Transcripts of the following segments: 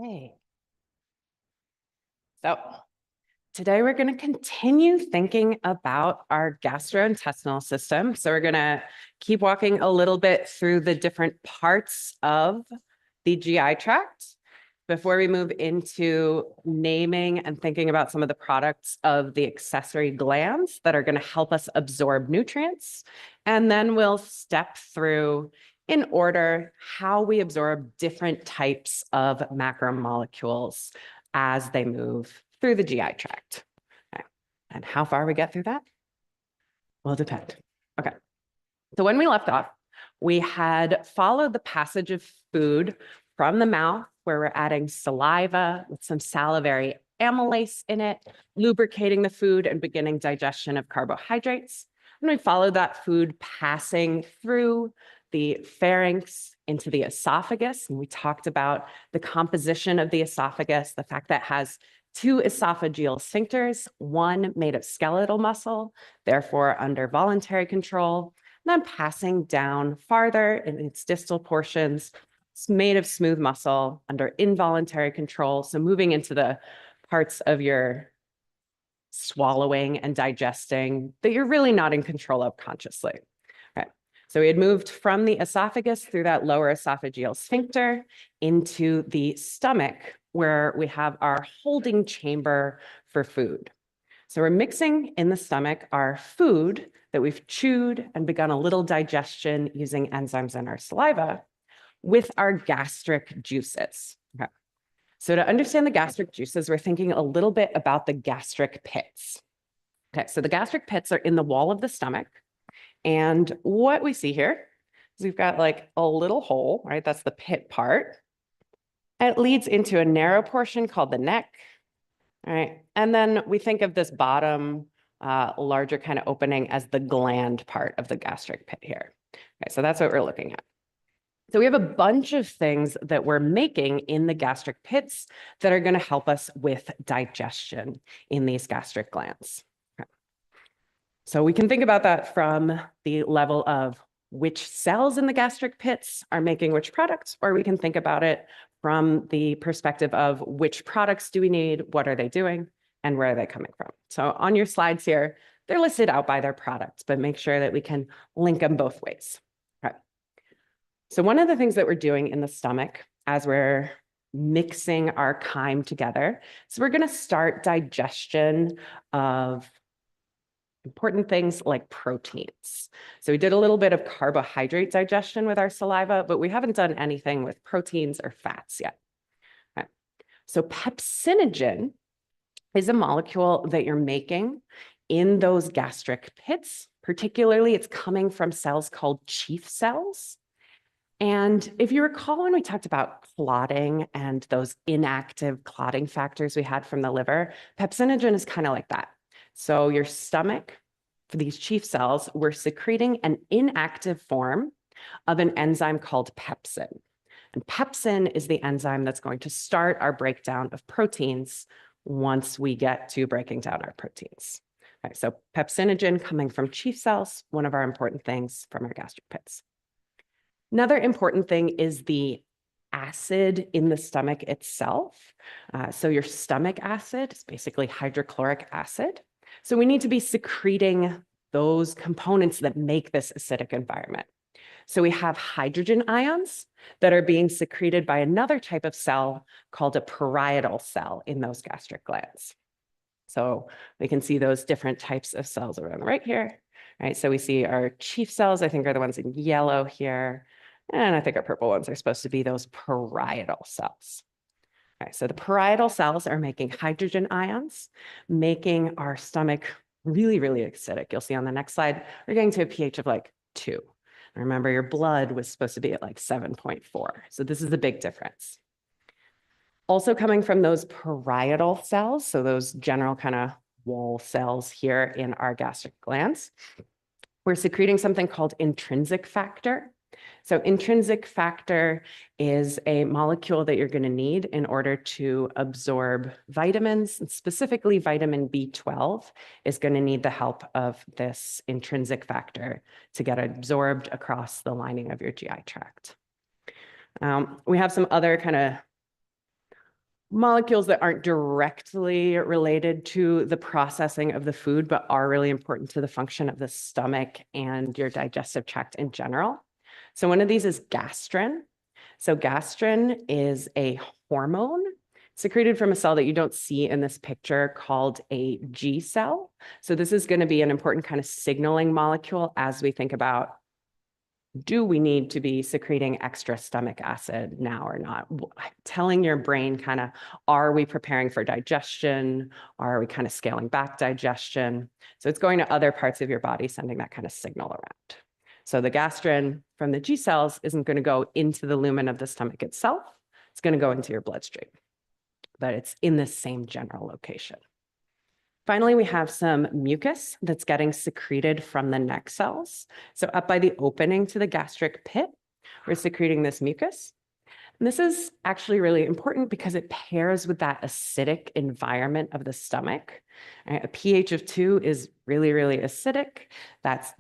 Hey. So today we're going to continue thinking about our gastrointestinal system. So we're going to keep walking a little bit through the different parts of the GI tract before we move into naming and thinking about some of the products of the accessory glands that are going to help us absorb nutrients. And then we'll step through in order how we absorb different types of macromolecules as they move through the GI tract. Okay. And how far we get through that will depend. Okay. So when we left off, we had followed the passage of food from the mouth, where we're adding saliva with some salivary amylase in it, lubricating the food and beginning digestion of carbohydrates. And we followed that food passing through the pharynx into the esophagus. And we talked about the composition of the esophagus, the fact that it has two esophageal sphincters, one made of skeletal muscle, therefore under voluntary control, and then passing down farther in its distal portions. It's made of smooth muscle under involuntary control. So moving into the parts of your swallowing and digesting that you're really not in control of consciously. Okay. So we had moved from the esophagus through that lower esophageal sphincter into the stomach, where we have our holding chamber for food. So we're mixing in the stomach our food that we've chewed and begun a little digestion using enzymes in our saliva with our gastric juices. Okay. So to understand the gastric juices, we're thinking a little bit about the gastric pits. Okay, so the gastric pits are in the wall of the stomach. And what we see here is we've got like a little hole, right? That's the pit part. And it leads into a narrow portion called the neck, right? And then we think of this bottom larger kind of opening as the gland part of the gastric pit here. Okay, so that's what we're looking at. So we have a bunch of things that we're making in the gastric pits that are going to help us with digestion in these gastric glands. Okay. So we can think about that from the level of which cells in the gastric pits are making which products, or we can think about it from the perspective of which products do we need, what are they doing, and where are they coming from. So on your slides here, they're listed out by their products, but make sure that we can link them both ways. Okay. So one of the things that we're doing in the stomach as we're mixing our chyme together, so we're going to start digestion of important things like proteins. So we did a little bit of carbohydrate digestion with our saliva, but we haven't done anything with proteins or fats yet. Okay. So pepsinogen is a molecule that you're making in those gastric pits. Particularly, it's coming from cells called chief cells. And if you recall, when we talked about clotting and those inactive clotting factors we had from the liver, pepsinogen is kind of like that. So your stomach, for these chief cells, we're secreting an inactive form of an enzyme called pepsin. And pepsin is the enzyme that's going to start our breakdown of proteins once we get to breaking down our proteins. Okay, so pepsinogen coming from chief cells, one of our important things from our gastric pits. Another important thing is the acid in the stomach itself. So your stomach acid is basically hydrochloric acid. So we need to be secreting those components that make this acidic environment. So we have hydrogen ions that are being secreted by another type of cell called a parietal cell in those gastric glands. So we can see those different types of cells around right here, right? So we see our chief cells, I think, are the ones in yellow here. And I think our purple ones are supposed to be those parietal cells. Okay, so the parietal cells are making hydrogen ions, making our stomach really, really acidic. You'll see on the next slide, we're getting to a pH of like 2. Remember, your blood was supposed to be at like 7.4. So this is a big difference. Also coming from those parietal cells, so those general kind of wall cells here in our gastric glands, we're secreting something called intrinsic factor. So intrinsic factor is a molecule that you're going to need in order to absorb vitamins, and specifically vitamin B12 is going to need the help of this intrinsic factor to get absorbed across the lining of your GI tract. We have some other kind of molecules that aren't directly related to the processing of the food, but are really important to the function of the stomach and your digestive tract in general. So one of these is gastrin. So gastrin is a hormone secreted from a cell that you don't see in this picture called a G cell. So this is going to be an important kind of signaling molecule as we think about, do we need to be secreting extra stomach acid now or not? Telling your brain kind of, are we preparing for digestion? Are we kind of scaling back digestion? So it's going to other parts of your body, sending that kind of signal around. So the gastrin from the G cells isn't going to go into the lumen of the stomach itself. It's going to go into your bloodstream, but it's in the same general location. Finally, we have some mucus that's getting secreted from the neck cells. So up by the opening to the gastric pit, we're secreting this mucus. And this is actually really important because it pairs with that acidic environment of the stomach. A pH of 2 is really, really acidic. That's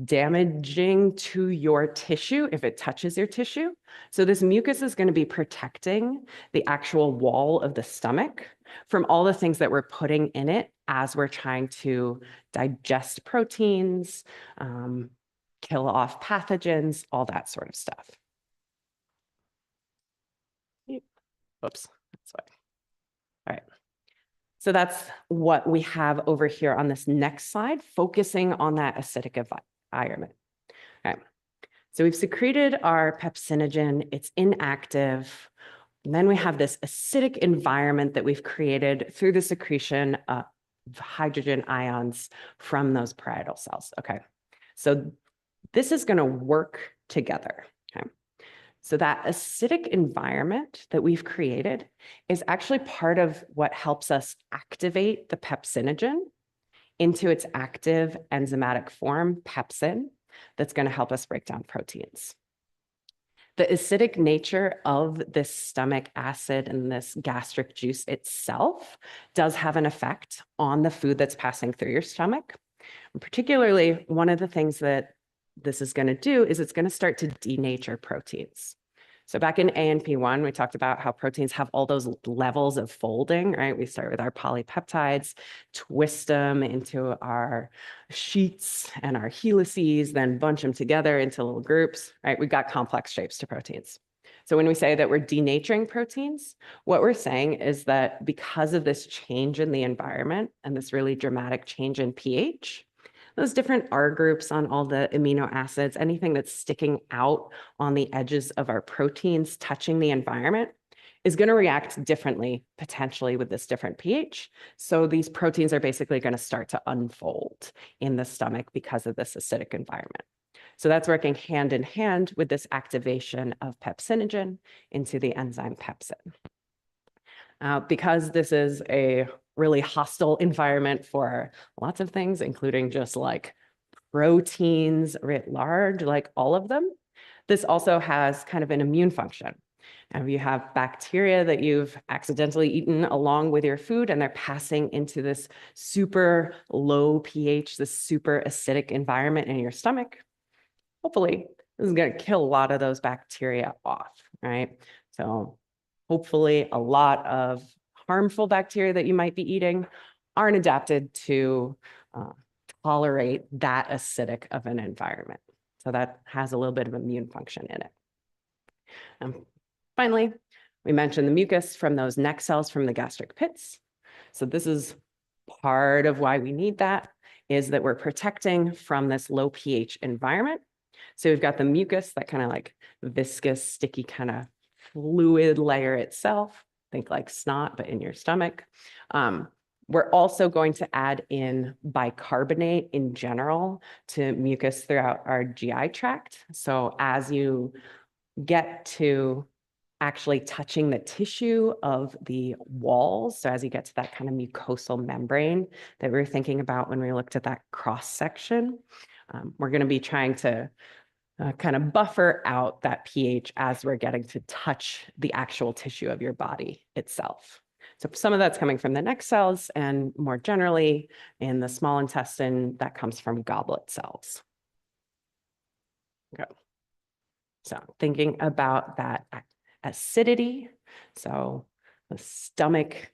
damaging to your tissue if it touches your tissue. So this mucus is going to be protecting the actual wall of the stomach from all the things that we're putting in it as we're trying to digest proteins, kill off pathogens, all that sort of stuff. Oops, that's why. All right. So that's what we have over here on this next slide, focusing on that acidic environment. Okay. So we've secreted our pepsinogen, it's inactive. And then we have this acidic environment that we've created through the secretion of hydrogen ions from those parietal cells. Okay. So this is going to work together. Okay. So that acidic environment that we've created is actually part of what helps us activate the pepsinogen into its active enzymatic form, pepsin, that's going to help us break down proteins. The acidic nature of this stomach acid and this gastric juice itself does have an effect on the food that's passing through your stomach. And particularly, one of the things that this is going to do is it's going to start to denature proteins. So back in A&P 1, we talked about how proteins have all those levels of folding, right? We start with our polypeptides, twist them into our sheets and our helices, then bunch them together into little groups, right? We've got complex shapes to proteins. So when we say that we're denaturing proteins, what we're saying is that because of this change in the environment and this really dramatic change in pH, those different R groups on all the amino acids, anything that's sticking out on the edges of our proteins touching the environment is going to react differently, potentially with this different pH. So these proteins are basically going to start to unfold in the stomach because of this acidic environment. So that's working hand in hand with this activation of pepsinogen into the enzyme pepsin. Because this is a really hostile environment for lots of things, including just like proteins writ large, like all of them, this also has kind of an immune function. And if you have bacteria that you've accidentally eaten along with your food and they're passing into this super low pH, this super acidic environment in your stomach, hopefully this is going to kill a lot of those bacteria off, right? So hopefully a lot of harmful bacteria that you might be eating aren't adapted to tolerate that acidic of an environment. So that has a little bit of immune function in it. Finally, we mentioned the mucus from those neck cells from the gastric pits. So this is part of why we need that, is that we're protecting from this low pH environment. So we've got the mucus, that kind of like viscous, sticky kind of fluid layer itself. Think like snot, but in your stomach. We're also going to add in bicarbonate in general to mucus throughout our GI tract. So as you get to actually touching the tissue of the walls, so as you get to that kind of mucosal membrane that we were thinking about when we looked at that cross section, we're going to be trying to kind of buffer out that pH as we're getting to touch the actual tissue of your body itself. So some of that's coming from the neck cells, and more generally in the small intestine, that comes from goblet cells. Okay. So thinking about that acidity. So the stomach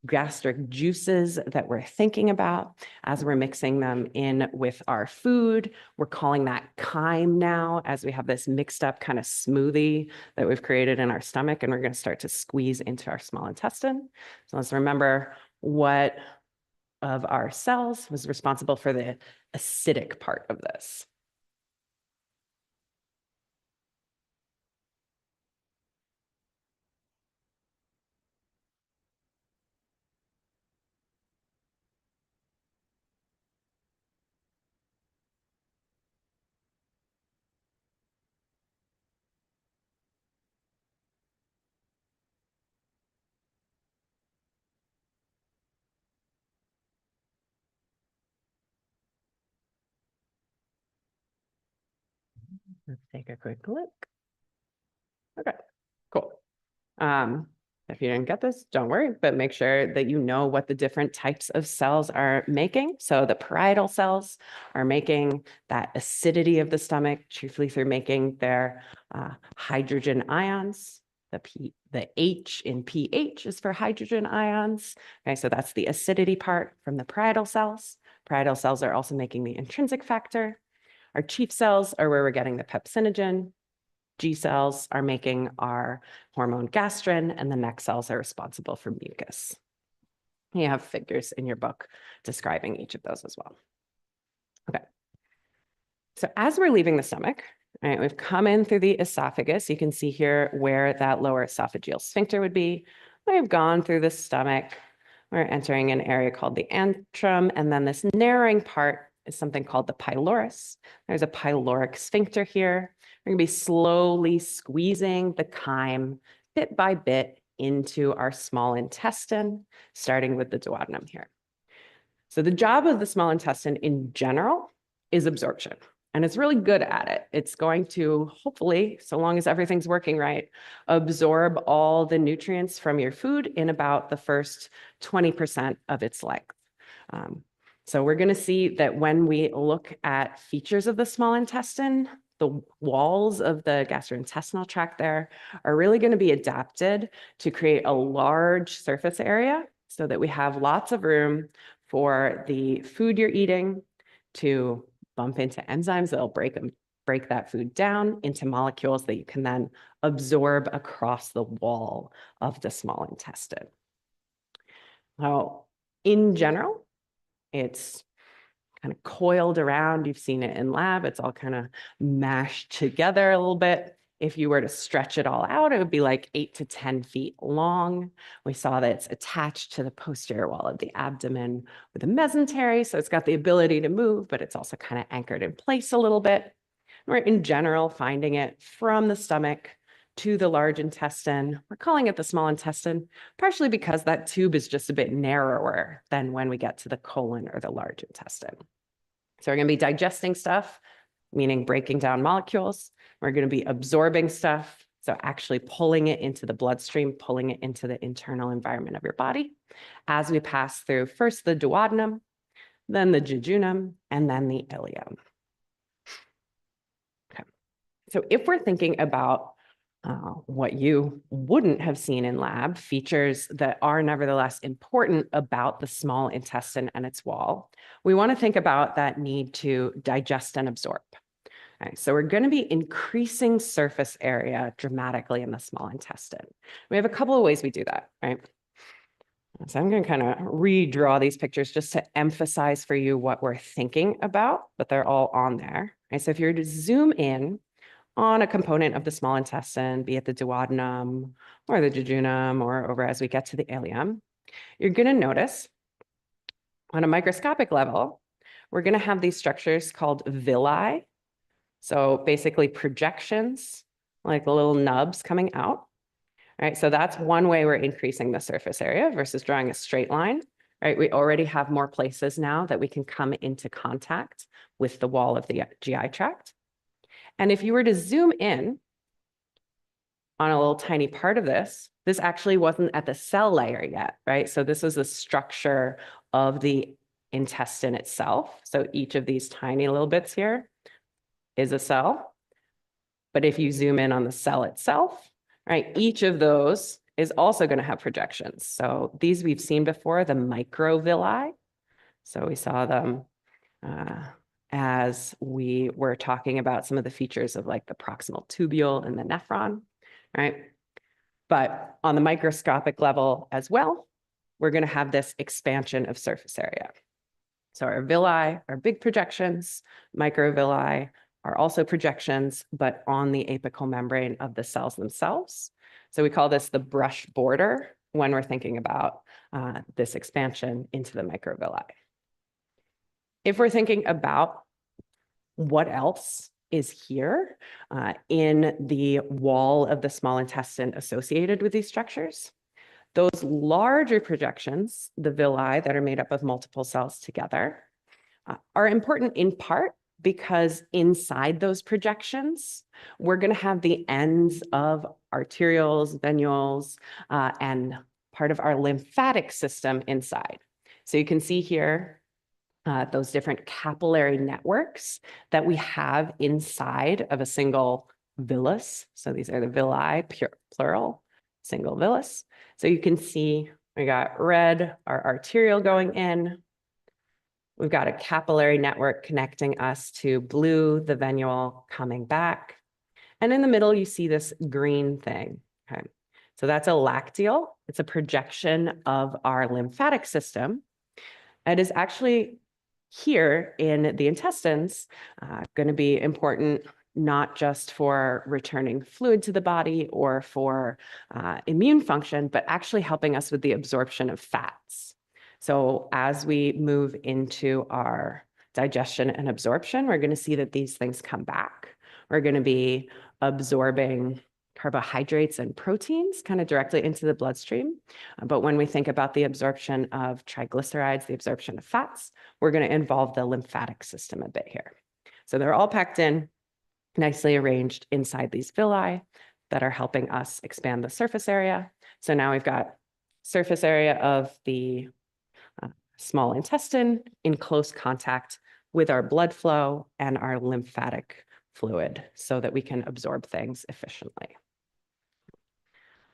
gastric juices that we're thinking about as we're mixing them in with our food. We're calling that chyme now, as we have this mixed up kind of smoothie that we've created in our stomach, and we're going to start to squeeze into our small intestine. So let's remember what of our cells was responsible for the acidic part of this. Let's take a quick look. Okay, cool. If you didn't get this, don't worry, but make sure that you know what the different types of cells are making. So the parietal cells are making that acidity of the stomach, chiefly through making their hydrogen ions. The H in pH is for hydrogen ions. Okay, so that's the acidity part from the parietal cells. Parietal cells are also making the intrinsic factor. Our chief cells are where we're getting the pepsinogen. G cells are making our hormone gastrin, and the neck cells are responsible for mucus. You have figures in your book describing each of those as well. Okay. So as we're leaving the stomach, right, we've come in through the esophagus. You can see here where that lower esophageal sphincter would be. We've gone through the stomach. We're entering an area called the antrum, and then this narrowing part is something called the pylorus. There's a pyloric sphincter here. We're going to be slowly squeezing the chyme bit by bit into our small intestine, starting with the duodenum here. So the job of the small intestine in general is absorption, and it's really good at it. It's going to, hopefully, so long as everything's working right, absorb all the nutrients from your food in about the first 20% of its length. So we're going to see that when we look at features of the small intestine, the walls of the gastrointestinal tract there are really going to be adapted to create a large surface area so that we have lots of room for the food you're eating to bump into enzymes that'll break that food down into molecules that you can then absorb across the wall of the small intestine. Now, in general, it's kind of coiled around. You've seen it in lab. It's all kind of mashed together a little bit. If you were to stretch it all out, it would be like 8 to 10 feet long. We saw that it's attached to the posterior wall of the abdomen with a mesentery. So it's got the ability to move, but it's also kind of anchored in place a little bit. We're in general finding it from the stomach to the large intestine. We're calling it the small intestine, partially because that tube is just a bit narrower than when we get to the colon or the large intestine. So we're going to be digesting stuff, meaning breaking down molecules. We're going to be absorbing stuff, so actually pulling it into the bloodstream, pulling it into the internal environment of your body as we pass through first the duodenum, then the jejunum, and then the ileum. Okay. So if we're thinking about what you wouldn't have seen in lab, features that are nevertheless important about the small intestine and its wall, we want to think about that need to digest and absorb. Okay, so we're going to be increasing surface area dramatically in the small intestine. We have a couple of ways we do that, right? So I'm going to kind of redraw these pictures just to emphasize for you what we're thinking about, but they're all on there. Right? So if you were to zoom in on a component of the small intestine, be it the duodenum or the jejunum or over as we get to the ileum, you're going to notice on a microscopic level, we're going to have these structures called villi. So basically projections, like little nubs coming out. Right, so that's one way we're increasing the surface area versus drawing a straight line. Right, we already have more places now that we can come into contact with the wall of the GI tract. And if you were to zoom in on a little tiny part of this, this actually wasn't at the cell layer yet, right? So this is the structure of the intestine itself. So each of these tiny little bits here is a cell. But if you zoom in on the cell itself, right, each of those is also going to have projections. So these we've seen before, the microvilli. So we saw them as we were talking about some of the features of like the proximal tubule and the nephron, right? But on the microscopic level as well, we're going to have this expansion of surface area. So our villi are big projections, microvilli are also projections, but on the apical membrane of the cells themselves. So we call this the brush border when we're thinking about this expansion into the microvilli. If we're thinking about what else is here in the wall of the small intestine associated with these structures, those larger projections, the villi that are made up of multiple cells together, are important in part because inside those projections, we're going to have the ends of arterioles, venules, and part of our lymphatic system inside. So you can see here those different capillary networks that we have inside of a single villus. So these are the villi, plural, single villus. So you can see we got red, our arteriole going in. We've got a capillary network connecting us to blue, the venule coming back. And in the middle, you see this green thing. Okay. So that's a lacteal. It's a projection of our lymphatic system. It is actually here in the intestines going to be important not just for returning fluid to the body or for immune function, but actually helping us with the absorption of fats. So as we move into our digestion and absorption, we're going to see that these things come back. We're going to be absorbing carbohydrates and proteins kind of directly into the bloodstream. But when we think about the absorption of triglycerides, the absorption of fats, we're going to involve the lymphatic system a bit here. So they're all packed in, nicely arranged inside these villi that are helping us expand the surface area. So now we've got surface area of the small intestine in close contact with our blood flow and our lymphatic fluid so that we can absorb things efficiently.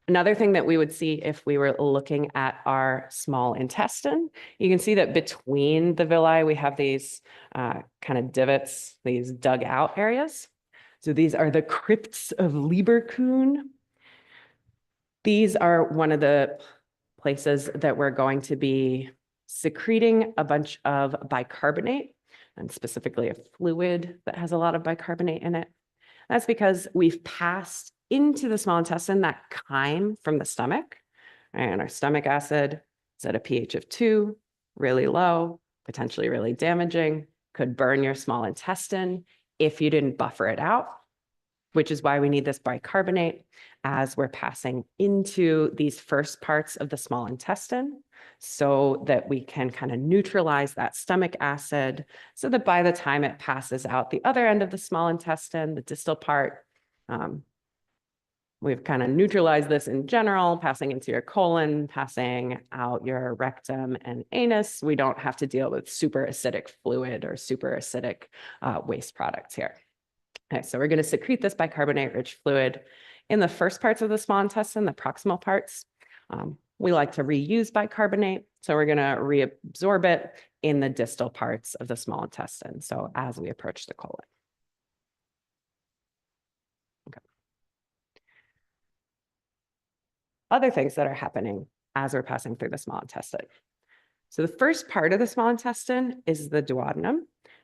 Another thing that we would see if we were looking at our small intestine, you can see that between the villi, we have these kind of divots, these dug out areas. So these are the crypts of Lieberkühn. These are one of the places that we're going to be secreting a bunch of bicarbonate, and specifically a fluid that has a lot of bicarbonate in it. That's because we've passed into the small intestine that chyme from the stomach, and our stomach acid is at a pH of 2, really low, potentially really damaging, could burn your small intestine if you didn't buffer it out, which is why we need this bicarbonate as we're passing into these first parts of the small intestine so that we can kind of neutralize that stomach acid so that by the time it passes out the other end of the small intestine, the distal part, we've kind of neutralized this in general, passing into your colon, passing out your rectum and anus. We don't have to deal with super acidic fluid or super acidic waste products here. Okay, so we're going to secrete this bicarbonate-rich fluid in the first parts of the small intestine, the proximal parts. We like to reuse bicarbonate, so we're going to reabsorb it in the distal parts of the small intestine, so as we approach the colon. Okay. Other things that are happening as we're passing through the small intestine. So the first part of the small intestine is the duodenum.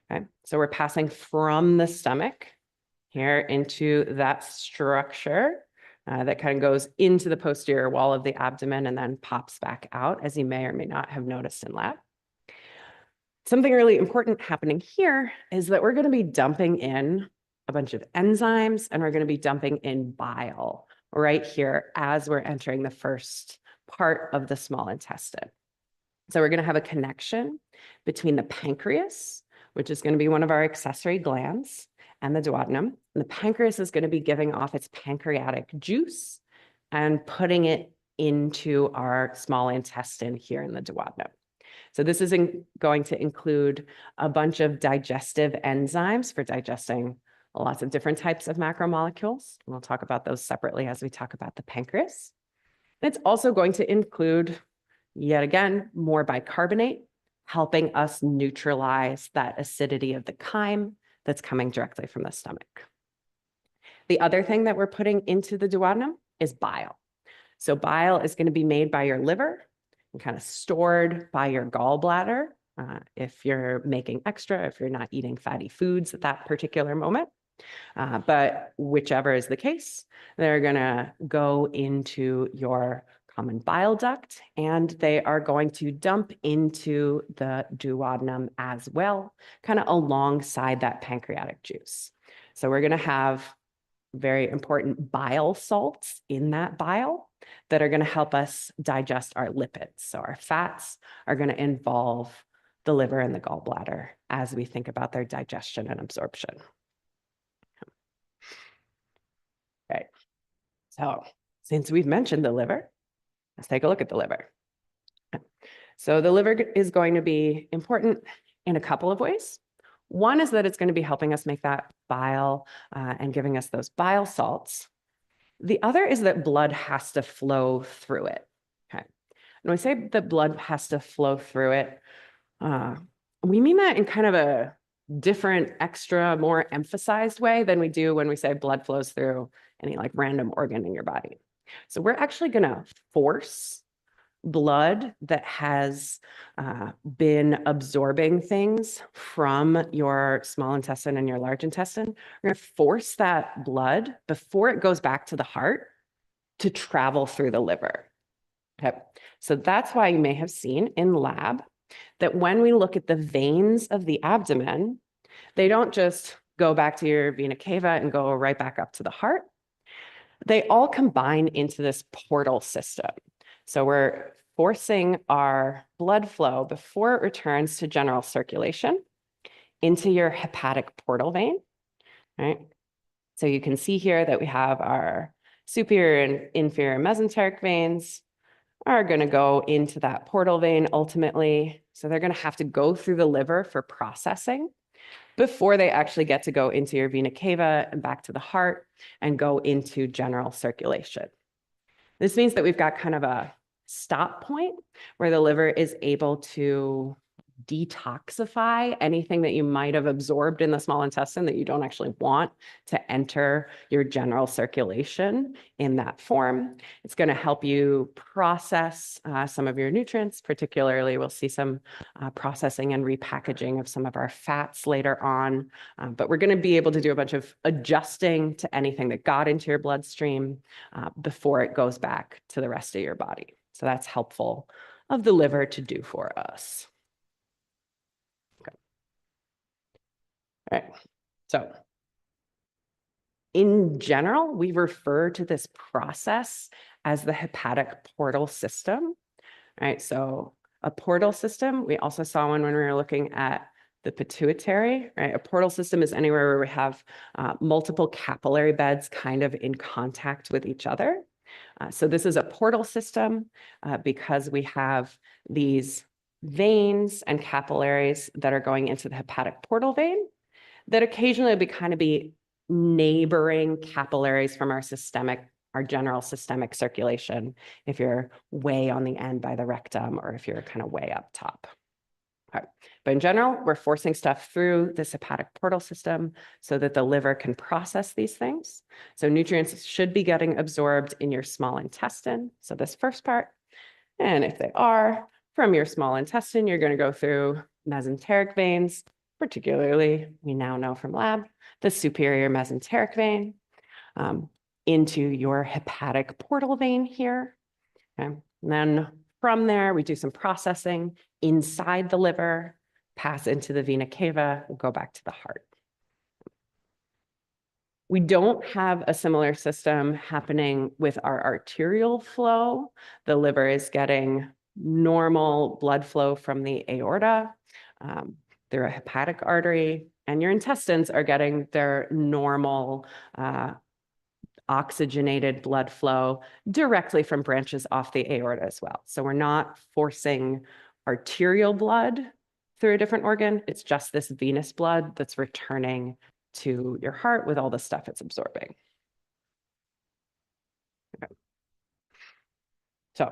Okay, so we're passing from the stomach here into that structure that kind of goes into the posterior wall of the abdomen and then pops back out, as you may or may not have noticed in lab. Something really important happening here is that we're going to be dumping in a bunch of enzymes and we're going to be dumping in bile right here as we're entering the first part of the small intestine. So we're going to have a connection between the pancreas, which is going to be one of our accessory glands, and the duodenum. And the pancreas is going to be giving off its pancreatic juice and putting it into our small intestine here in the duodenum. So this is going to include a bunch of digestive enzymes for digesting lots of different types of macromolecules. And we'll talk about those separately as we talk about the pancreas. It's also going to include, yet again, more bicarbonate, helping us neutralize that acidity of the chyme that's coming directly from the stomach. The other thing that we're putting into the duodenum is bile. So bile is going to be made by your liver and kind of stored by your gallbladder if you're making extra, if you're not eating fatty foods at that particular moment. But whichever is the case, they're going to go into your common bile duct, and they are going to dump into the duodenum as well, kind of alongside that pancreatic juice. So we're going to have very important bile salts in that bile that are going to help us digest our lipids. So our fats are going to involve the liver and the gallbladder as we think about their digestion and absorption. Right. So since we've mentioned the liver, let's take a look at the liver. So the liver is going to be important in a couple of ways. One is that it's going to be helping us make that bile and giving us those bile salts. The other is that blood has to flow through it. Okay. When we say that blood has to flow through it, we mean that in kind of a different, extra, more emphasized way than we do when we say blood flows through any like random organ in your body. So we're actually going to force blood that has been absorbing things from your small intestine and your large intestine. We're going to force that blood before it goes back to the heart to travel through the liver. Okay. So that's why you may have seen in lab that when we look at the veins of the abdomen, they don't just go back to your vena cava and go right back up to the heart. They all combine into this portal system. So we're forcing our blood flow before it returns to general circulation into your hepatic portal vein, right? So you can see here that we have our superior and inferior mesenteric veins are going to go into that portal vein ultimately. So they're going to have to go through the liver for processing before they actually get to go into your vena cava and back to the heart and go into general circulation. This means that we've got kind of a stop point where the liver is able to detoxify anything that you might have absorbed in the small intestine that you don't actually want to enter your general circulation in that form. It's going to help you process some of your nutrients. Particularly, we'll see some processing and repackaging of some of our fats later on. But we're going to be able to do a bunch of adjusting to anything that got into your bloodstream before it goes back to the rest of your body. So that's helpful of the liver to do for us. All right, so in general, we refer to this process as the hepatic portal system, right? So a portal system, we also saw one when we were looking at the pituitary, right? A portal system is anywhere where we have multiple capillary beds kind of in contact with each other. So this is a portal system because we have these veins and capillaries that are going into the hepatic portal vein that occasionally would kind of be neighboring capillaries from our general systemic circulation, if you're way on the end by the rectum or if you're kind of way up top. Okay. But in general, we're forcing stuff through this hepatic portal system so that the liver can process these things. So nutrients should be getting absorbed in your small intestine. So this first part, and if they are from your small intestine, you're going to go through mesenteric veins. Particularly, we now know from lab, the superior mesenteric vein into your hepatic portal vein here. Okay. And then from there, we do some processing inside the liver, pass into the vena cava, and go back to the heart. We don't have a similar system happening with our arterial flow. The liver is getting normal blood flow from the aorta through a hepatic artery, and your intestines are getting their normal oxygenated blood flow directly from branches off the aorta as well. So we're not forcing arterial blood through a different organ. It's just this venous blood that's returning to your heart with all the stuff it's absorbing. Okay. So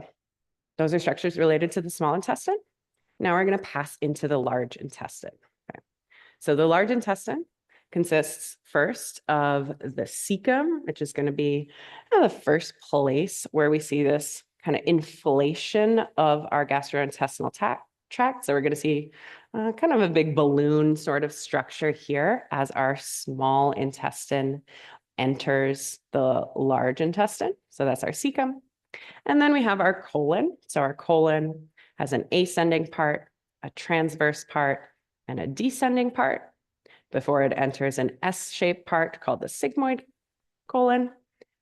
those are structures related to the small intestine. Now we're going to pass into the large intestine. Okay. So the large intestine consists first of the cecum, which is going to be the first place where we see this kind of inflation of our gastrointestinal tract. So we're going to see kind of a big balloon sort of structure here as our small intestine enters the large intestine. So that's our cecum. And then we have our colon. So our colon has an ascending part, a transverse part, and a descending part before it enters an S-shaped part called the sigmoid colon,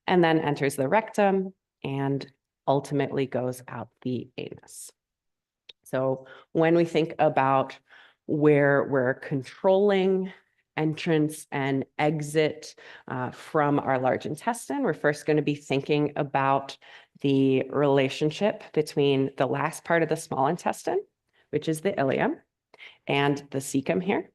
and then enters the rectum and ultimately goes out the anus. So when we think about where we're controlling entrance and exit from our large intestine, we're first going to be thinking about the relationship between the last part of the small intestine, which is the ileum, and the cecum here.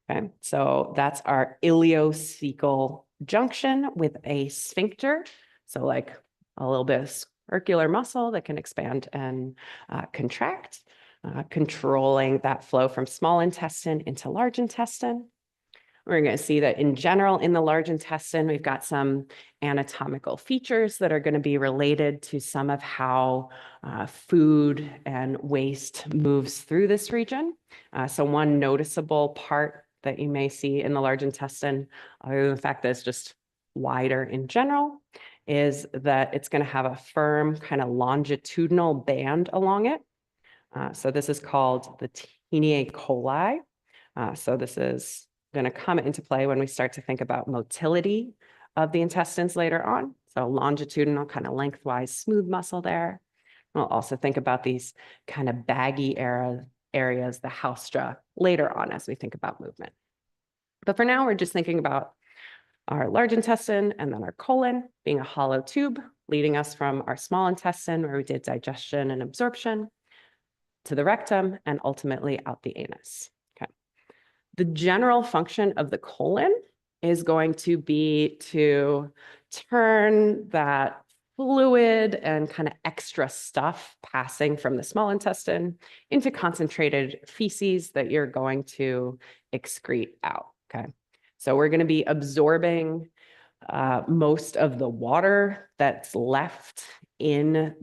Okay, so that's our ileocecal junction with a sphincter. So like a little bit of circular muscle that can expand and contract, controlling that flow from small intestine into large intestine. We're going to see that in general, in the large intestine, we've got some anatomical features that are going to be related to some of how food and waste moves through this region. So one noticeable part that you may see in the large intestine, other than the fact that it's just wider in general, is that it's going to have a firm kind of longitudinal band along it. So this is called the Taenia coli. So this is going to come into play when we start to think about motility of the intestines later on. So longitudinal, kind of lengthwise, smooth muscle there. We'll also think about these kind of baggy areas, the haustra, later on as we think about movement. But for now, we're just thinking about our large intestine and then our colon being a hollow tube, leading us from our small intestine where we did digestion and absorption to the rectum and ultimately out the anus. Okay. The general function of the colon is going to be to turn that fluid and kind of extra stuff passing from the small intestine into concentrated feces that you're going to excrete out. Okay. So we're going to be absorbing most of the water that's left in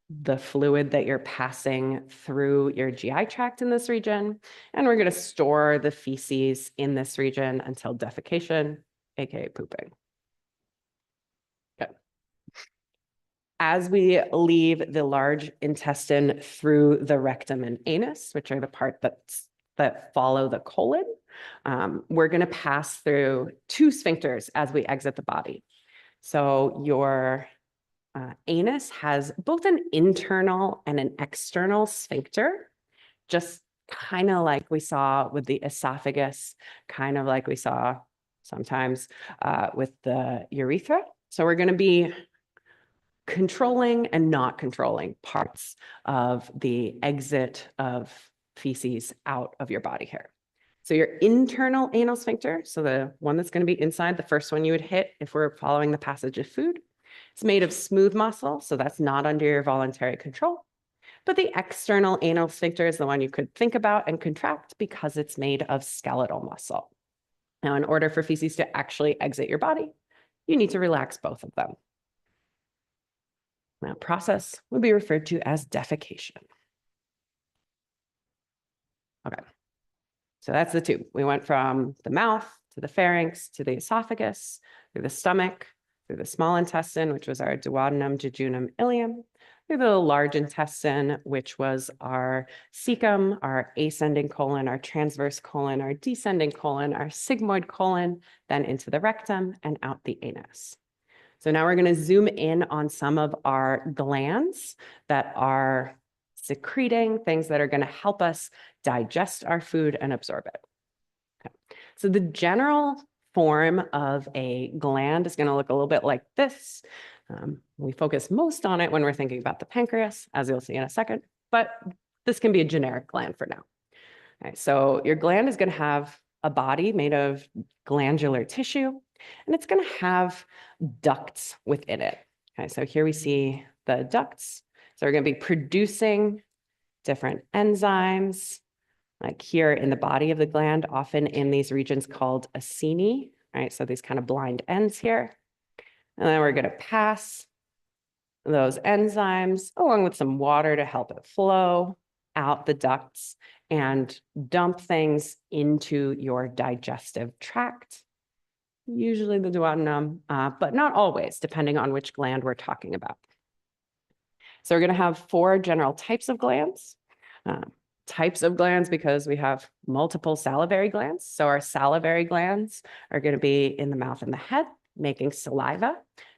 the fluid that you're passing through your GI tract in this region. And we're going to store the feces in this region until defecation, aka pooping. Okay. As we leave the large intestine through the rectum and anus, which are the part that follow the colon, we're going to pass through two sphincters as we exit the body. So your anus has both an internal and an external sphincter, just kind of like we saw with the esophagus, kind of like we saw sometimes with the urethra. So we're going to be controlling and not controlling parts of the exit of feces out of your body here. So your internal anal sphincter, so the one that's going to be inside, the first one you would hit if we're following the passage of food, it's made of smooth muscle, so that's not under your voluntary control. But the external anal sphincter is the one you could think about and contract because it's made of skeletal muscle. Now, in order for feces to actually exit your body, you need to relax both of them. That process would be referred to as defecation. Okay, so that's the tube. We went from the mouth to the pharynx to the esophagus, through the stomach, through the small intestine, which was our duodenum, jejunum, ileum, through the large intestine, which was our cecum, our ascending colon, our transverse colon, our descending colon, our sigmoid colon, then into the rectum and out the anus. So now we're going to zoom in on some of our glands that are secreting things that are going to help us digest our food and absorb it. Okay. So the general form of a gland is going to look a little bit like this. We focus most on it when we're thinking about the pancreas, as you'll see in a second, but this can be a generic gland for now. Okay, so your gland is going to have a body made of glandular tissue, and it's going to have ducts within it. Okay, so here we see the ducts So we're going to be producing different enzymes, like here in the body of the gland, often in these regions called acini, right? So these kind of blind ends here. And then we're going to pass those enzymes along with some water to help it flow out the ducts and dump things into your digestive tract, usually the duodenum, but not always, depending on which gland we're talking about. So we're going to have 4 general types of glands. Types of glands because we have multiple salivary glands. So our salivary glands are going to be in the mouth and the head, making saliva.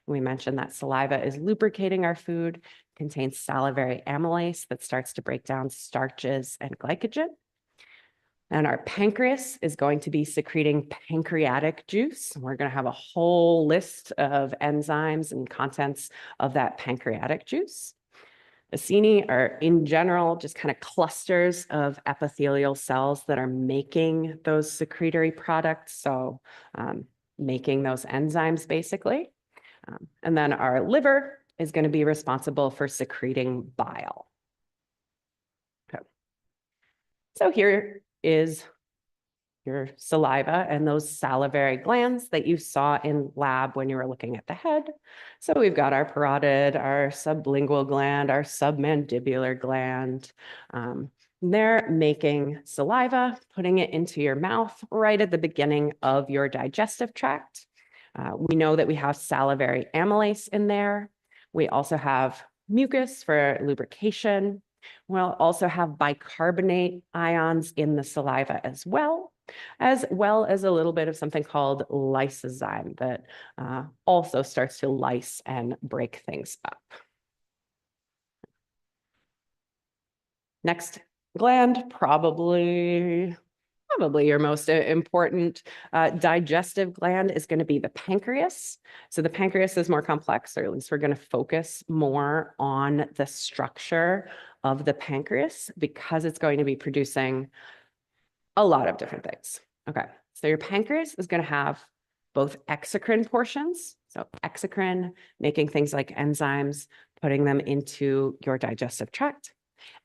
We mentioned that saliva is lubricating our food, contains salivary amylase that starts to break down starches and glycogen. And our pancreas is going to be secreting pancreatic juice. We're going to have a whole list of enzymes and contents of that pancreatic juice. Acini are, in general, just kind of clusters of epithelial cells that are making those secretory products, so making those enzymes, basically. And then our liver is going to be responsible for secreting bile. Okay. So here is your saliva and those salivary glands that you saw in lab when you were looking at the head. So we've got our parotid, our sublingual gland, our submandibular gland. They're making saliva, putting it into your mouth right at the beginning of your digestive tract. We know that we have salivary amylase in there. We also have mucus for lubrication. We'll also have bicarbonate ions in the saliva as well as a little bit of something called lysozyme that also starts to lyse and break things up. Next gland, probably your most important digestive gland is going to be the pancreas. So the pancreas is more complex, or at least we're going to focus more on the structure of the pancreas because it's going to be producing a lot of different things. Okay, so your pancreas is going to have both exocrine portions, so exocrine, making things like enzymes, putting them into your digestive tract,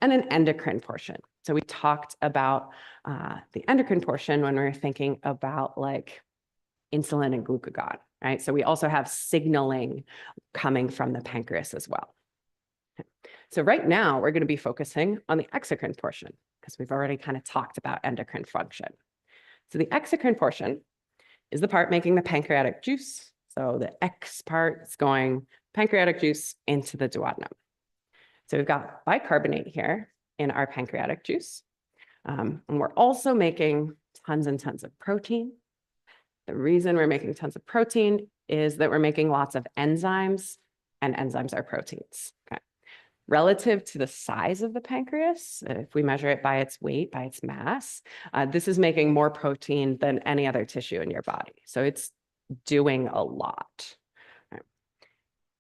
and an endocrine portion. So we talked about the endocrine portion when we were thinking about like insulin and glucagon, right? So we also have signaling coming from the pancreas as well. So right now we're going to be focusing on the exocrine portion because we've already kind of talked about endocrine function. So the exocrine portion is the part making the pancreatic juice. So the X part is going pancreatic juice into the duodenum. So we've got bicarbonate here in our pancreatic juice. And we're also making tons and tons of protein. The reason we're making tons of protein is that we're making lots of enzymes, and enzymes are proteins. Okay. Relative to the size of the pancreas, if we measure it by its weight, by its mass, this is making more protein than any other tissue in your body. So it's doing a lot.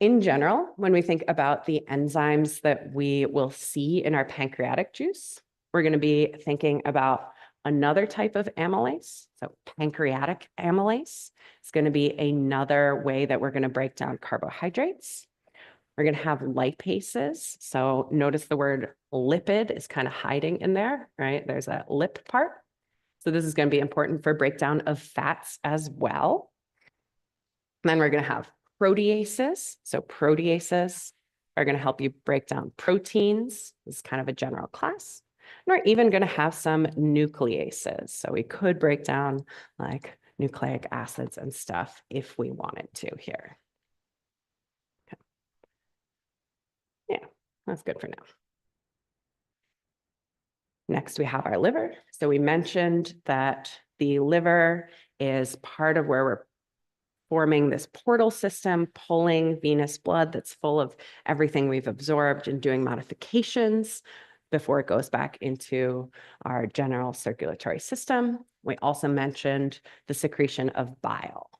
In general, when we think about the enzymes that we will see in our pancreatic juice, we're going to be thinking about another type of amylase. So pancreatic amylase is going to be another way that we're going to break down carbohydrates. We're going to have lipases. So notice the word lipid is kind of hiding in there, right? There's a lip part. So this is going to be important for breakdown of fats as well. And then we're going to have proteases. So proteases are going to help you break down proteins. This is kind of a general class. And we're even going to have some nucleases. So we could break down like nucleic acids and stuff if we wanted to here. Okay. Yeah, that's good for now. Next, we have our liver. So we mentioned that the liver is part of where we're forming this portal system, pulling venous blood that's full of everything we've absorbed and doing modifications before it goes back into our general circulatory system. We also mentioned the secretion of bile.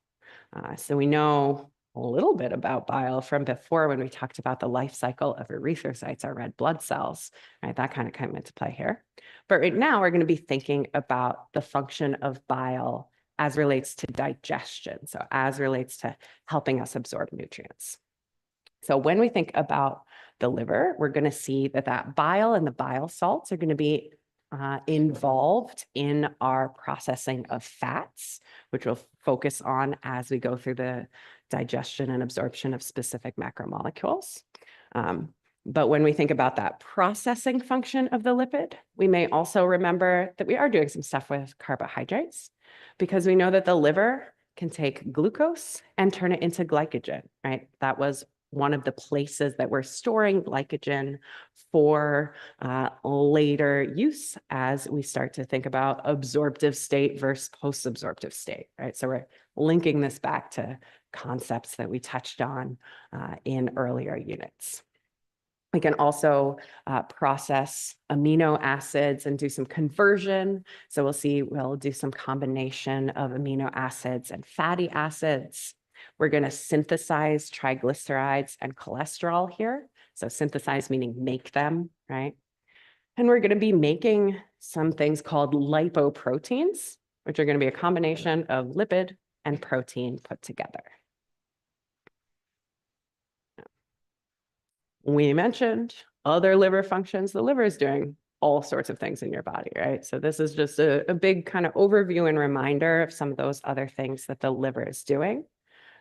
So we know a little bit about bile from before when we talked about the life cycle of erythrocytes, our red blood cells, right? That kind of came into play here. But right now we're going to be thinking about the function of bile as relates to digestion, so as relates to helping us absorb nutrients. So when we think about the liver, we're going to see that that bile and the bile salts are going to be involved in our processing of fats, which we'll focus on as we go through the digestion and absorption of specific macromolecules. But when we think about that processing function of the lipid, we may also remember that we are doing some stuff with carbohydrates, because we know that the liver can take glucose and turn it into glycogen, right? That was one of the places that we're storing glycogen for later use as we start to think about absorptive state versus post-absorptive state, right? So we're linking this back to concepts that we touched on in earlier units. We can also process amino acids and do some conversion. So we'll do some combination of amino acids and fatty acids. We're going to synthesize triglycerides and cholesterol here. So synthesize meaning make them, right? And we're going to be making some things called lipoproteins, which are going to be a combination of lipid and protein put together. We mentioned other liver functions. The liver is doing all sorts of things in your body, right? So this is just a big kind of overview and reminder of some of those other things that the liver is doing,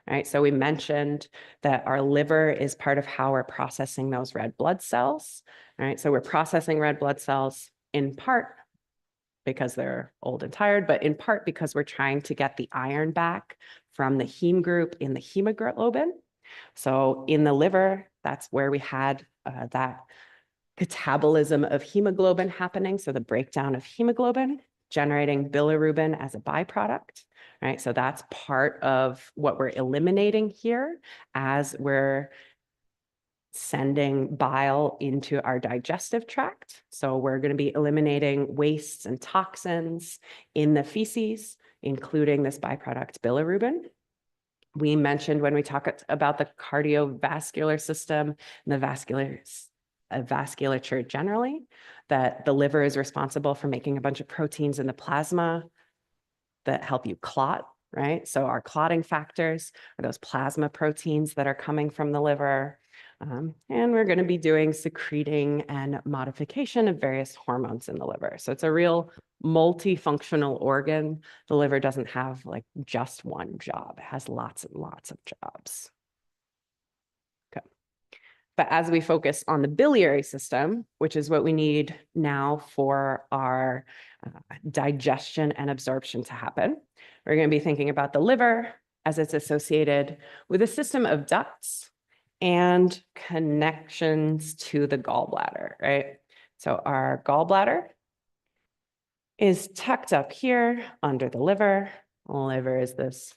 right? So we mentioned that our liver is part of how we're processing those red blood cells, right? So we're processing red blood cells in part because they're old and tired, but in part because we're trying to get the iron back from the heme group in the hemoglobin. So in the liver, that's where we had that catabolism of hemoglobin happening. So the breakdown of hemoglobin, generating bilirubin as a byproduct, right? So that's part of what we're eliminating here as we're sending bile into our digestive tract. So we're going to be eliminating wastes and toxins in the feces, including this byproduct bilirubin. We mentioned when we talked about the cardiovascular system and the vasculature generally, that the liver is responsible for making a bunch of proteins in the plasma that help you clot, right? So our clotting factors are those plasma proteins that are coming from the liver. And we're going to be doing secreting and modification of various hormones in the liver. So it's a real multifunctional organ. The liver doesn't have like just one job. It has lots and lots of jobs. Okay. But as we focus on the biliary system, which is what we need now for our digestion and absorption to happen, we're going to be thinking about the liver as it's associated with a system of ducts and connections to the gallbladder, right? So our gallbladder is tucked up here under the liver. The liver is this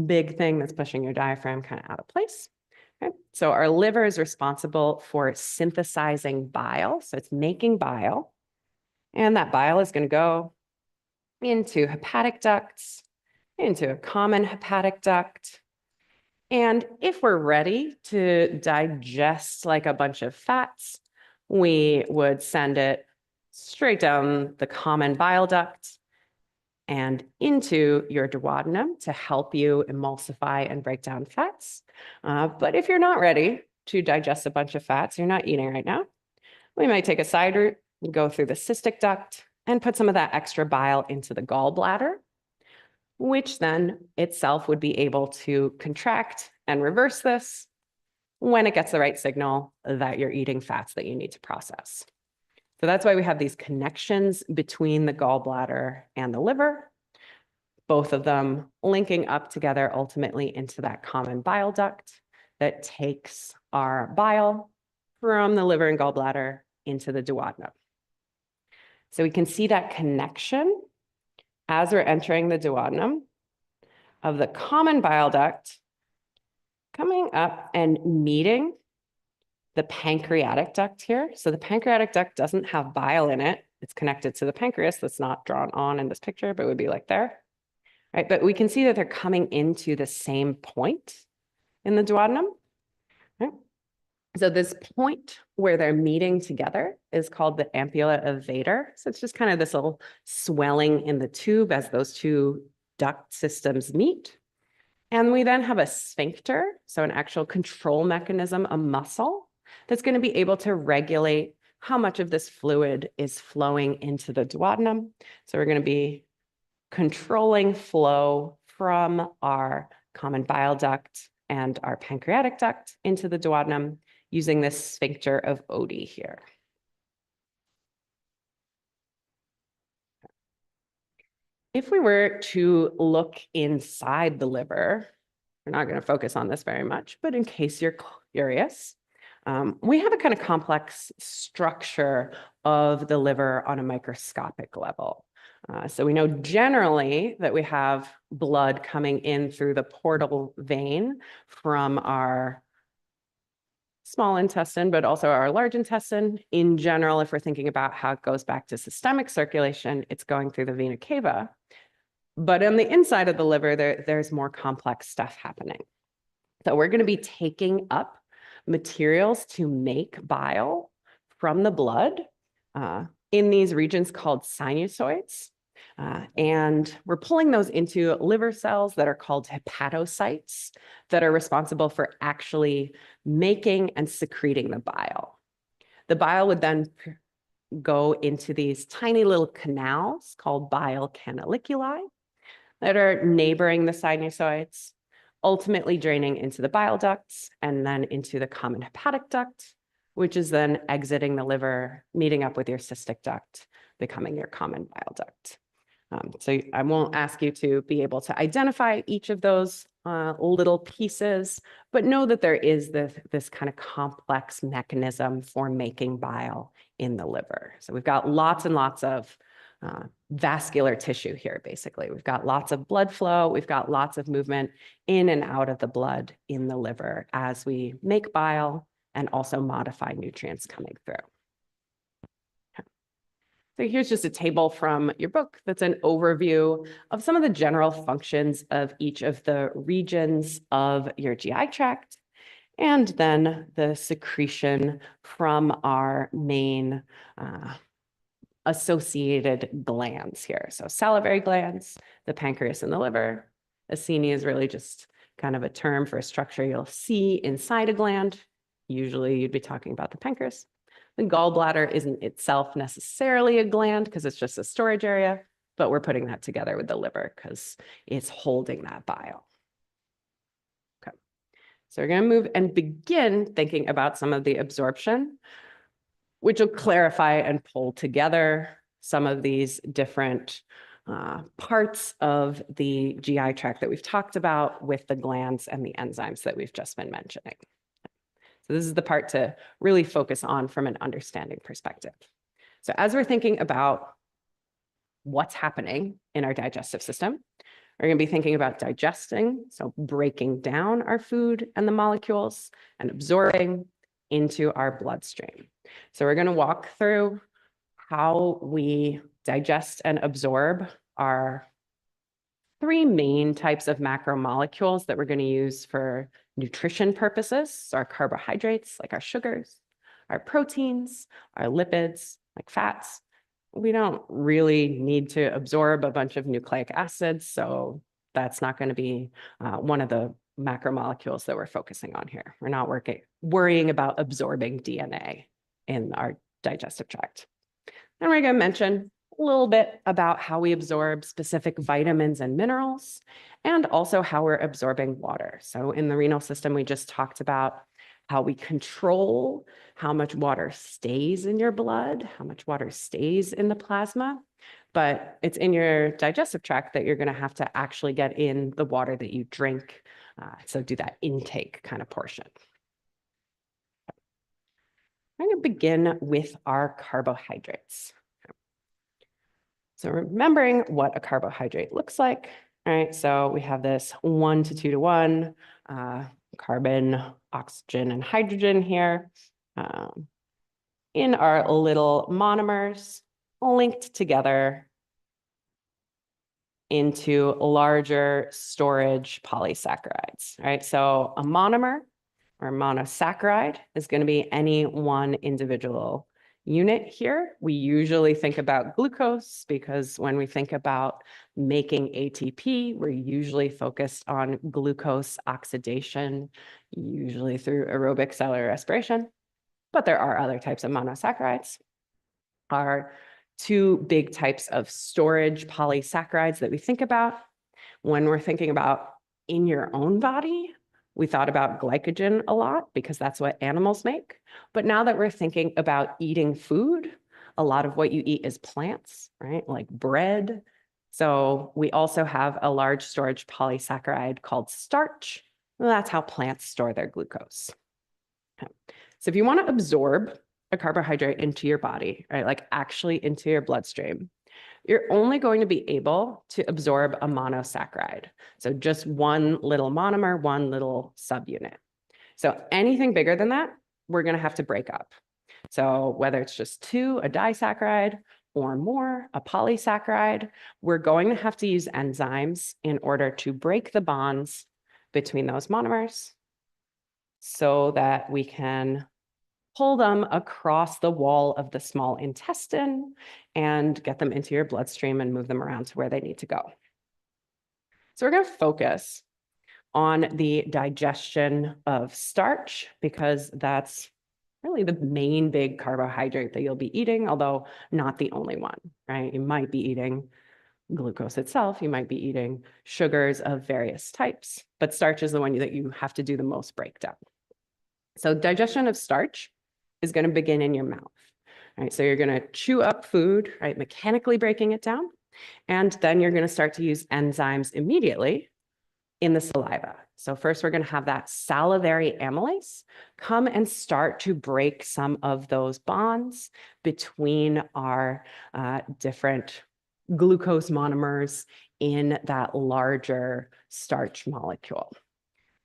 big thing that's pushing your diaphragm kind of out of place. Okay? So our liver is responsible for synthesizing bile. So it's making bile. And that bile is going to go into hepatic ducts, into a common hepatic duct. And if we're ready to digest like a bunch of fats, we would send it straight down the common bile duct and into your duodenum to help you emulsify and break down fats. But if you're not ready to digest a bunch of fats, you're not eating right now, we might take a side route, go through the cystic duct, and put some of that extra bile into the gallbladder, which then itself would be able to contract and reverse this when it gets the right signal that you're eating fats that you need to process. So that's why we have these connections between the gallbladder and the liver, both of them linking up together ultimately into that common bile duct that takes our bile from the liver and gallbladder into the duodenum. So we can see that connection as we're entering the duodenum of the common bile duct coming up and meeting the pancreatic duct here. So the pancreatic duct doesn't have bile in it. It's connected to the pancreas. That's not drawn on in this picture, but it would be like there, right? But we can see that they're coming into the same point in the duodenum, right? So this point where they're meeting together is called the ampulla of Vater. So it's just kind of this little swelling in the tube as those two duct systems meet. And we then have a sphincter, so an actual control mechanism, a muscle that's going to be able to regulate how much of this fluid is flowing into the duodenum. So we're going to be controlling flow from our common bile duct and our pancreatic duct into the duodenum using this sphincter of Oddi here. If we were to look inside the liver, we're not going to focus on this very much, but in case you're curious, we have a kind of complex structure of the liver on a microscopic level. So we know generally that we have blood coming in through the portal vein from our small intestine, but also our large intestine. In general, if we're thinking about how it goes back to systemic circulation, it's going through the vena cava. But on the inside of the liver, there's more complex stuff happening. So we're going to be taking up materials to make bile from the blood in these regions called sinusoids. And we're pulling those into liver cells that are called hepatocytes that are responsible for actually making and secreting the bile. The bile would then go into these tiny little canals called bile canaliculi that are neighboring the sinusoids, ultimately draining into the bile ducts and then into the common hepatic duct, which is then exiting the liver, meeting up with your cystic duct, becoming your common bile duct. So I won't ask you to be able to identify each of those little pieces, but know that there is this kind of complex mechanism for making bile in the liver. So we've got lots and lots of vascular tissue here, basically. We've got lots of blood flow. We've got lots of movement in and out of the blood in the liver as we make bile and also modify nutrients coming through. So here's just a table from your book that's an overview of some of the general functions of each of the regions of your GI tract, and then the secretion from our main associated glands here. So salivary glands, the pancreas and the liver. Acini is really just kind of a term for a structure you'll see inside a gland. Usually you'd be talking about the pancreas. The gallbladder isn't itself necessarily a gland because it's just a storage area, but we're putting that together with the liver because it's holding that bile. Okay, so we're going to move and begin thinking about some of the absorption, which will clarify and pull together some of these different parts of the GI tract that we've talked about with the glands and the enzymes that we've just been mentioning. So this is the part to really focus on from an understanding perspective. So as we're thinking about what's happening in our digestive system, we're going to be thinking about digesting, so breaking down our food and the molecules and absorbing into our bloodstream. So we're going to walk through how we digest and absorb our three main types of macromolecules that we're going to use for nutrition purposes. So our carbohydrates, like our sugars, our proteins, our lipids, like fats. We don't really need to absorb a bunch of nucleic acids, so that's not going to be one of the macromolecules that we're focusing on here. We're not worrying about absorbing DNA in our digestive tract. And we're going to mention a little bit about how we absorb specific vitamins and minerals, and also how we're absorbing water. So in the renal system, we just talked about how we control how much water stays in your blood, how much water stays in the plasma, but it's in your digestive tract that you're going to have to actually get in the water that you drink. So do that intake kind of portion. I'm going to begin with our carbohydrates. So remembering what a carbohydrate looks like, all right, so we have this 1 to 2 to 1, carbon, oxygen, and hydrogen here in our little monomers linked together into larger storage polysaccharides, right? So a monomer or monosaccharide is going to be any one individual unit here. We usually think about glucose because when we think about making ATP, we're usually focused on glucose oxidation, usually through aerobic cellular respiration. but there are other types of monosaccharides. Are two big types of storage polysaccharides that we think about. When we're thinking about in your own body, we thought about glycogen a lot because that's what animals make. But now that we're thinking about eating food, a lot of what you eat is plants, right? Like bread. So we also have a large storage polysaccharide called starch. And that's how plants store their glucose. So if you want to absorb a carbohydrate into your body, right, like actually into your bloodstream, you're only going to be able to absorb a monosaccharide. So just one little monomer, one little subunit. So anything bigger than that, we're going to have to break up. So whether it's just two, a disaccharide, or more, a polysaccharide, we're going to have to use enzymes in order to break the bonds between those monomers so that we can pull them across the wall of the small intestine and get them into your bloodstream and move them around to where they need to go. So we're going to focus on the digestion of starch because that's really the main big carbohydrate that you'll be eating, although not the only one, right? You might be eating glucose itself, you might be eating sugars of various types, but starch is the one that you have to do the most breakdown. So digestion of starch is going to begin in your mouth, right? So you're going to chew up food, right? Mechanically breaking it down. And then you're going to start to use enzymes immediately in the saliva. So first we're going to have that salivary amylase come and start to break some of those bonds between our different glucose monomers in that larger starch molecule.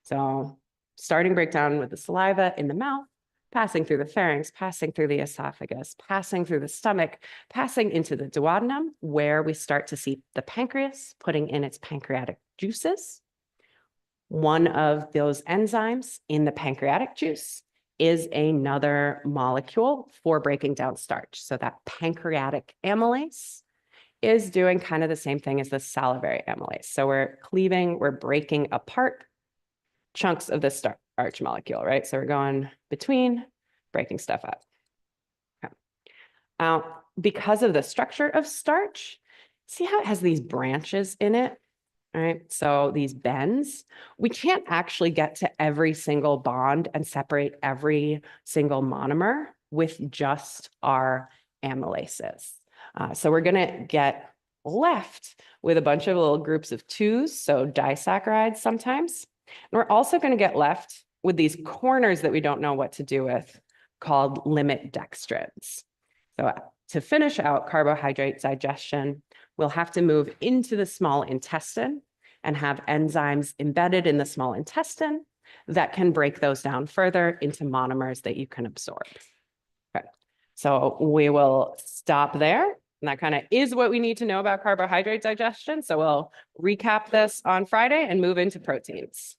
So starting breakdown with the saliva in the mouth, passing through the pharynx, passing through the esophagus, passing through the stomach, passing into the duodenum, where we start to see the pancreas putting in its pancreatic juices. One of those enzymes in the pancreatic juice is another molecule for breaking down starch. So that pancreatic amylase is doing kind of the same thing as the salivary amylase. So we're cleaving, we're breaking apart chunks of the starch molecule, right? So we're going between, breaking stuff up. Okay. Now, because of the structure of starch, see how it has these branches in it, right? So these bends, we can't actually get to every single bond and separate every single monomer with just our amylases. So we're gonna get left with a bunch of little groups of twos, so disaccharides sometimes. And we're also going to get left with these corners that we don't know what to do with, called limit dextrins. So to finish out carbohydrate digestion, we'll have to move into the small intestine and have enzymes embedded in the small intestine that can break those down further into monomers that you can absorb. Okay. So we will stop there. And that kind of is what we need to know about carbohydrate digestion. So we'll recap this on Friday and move into proteins.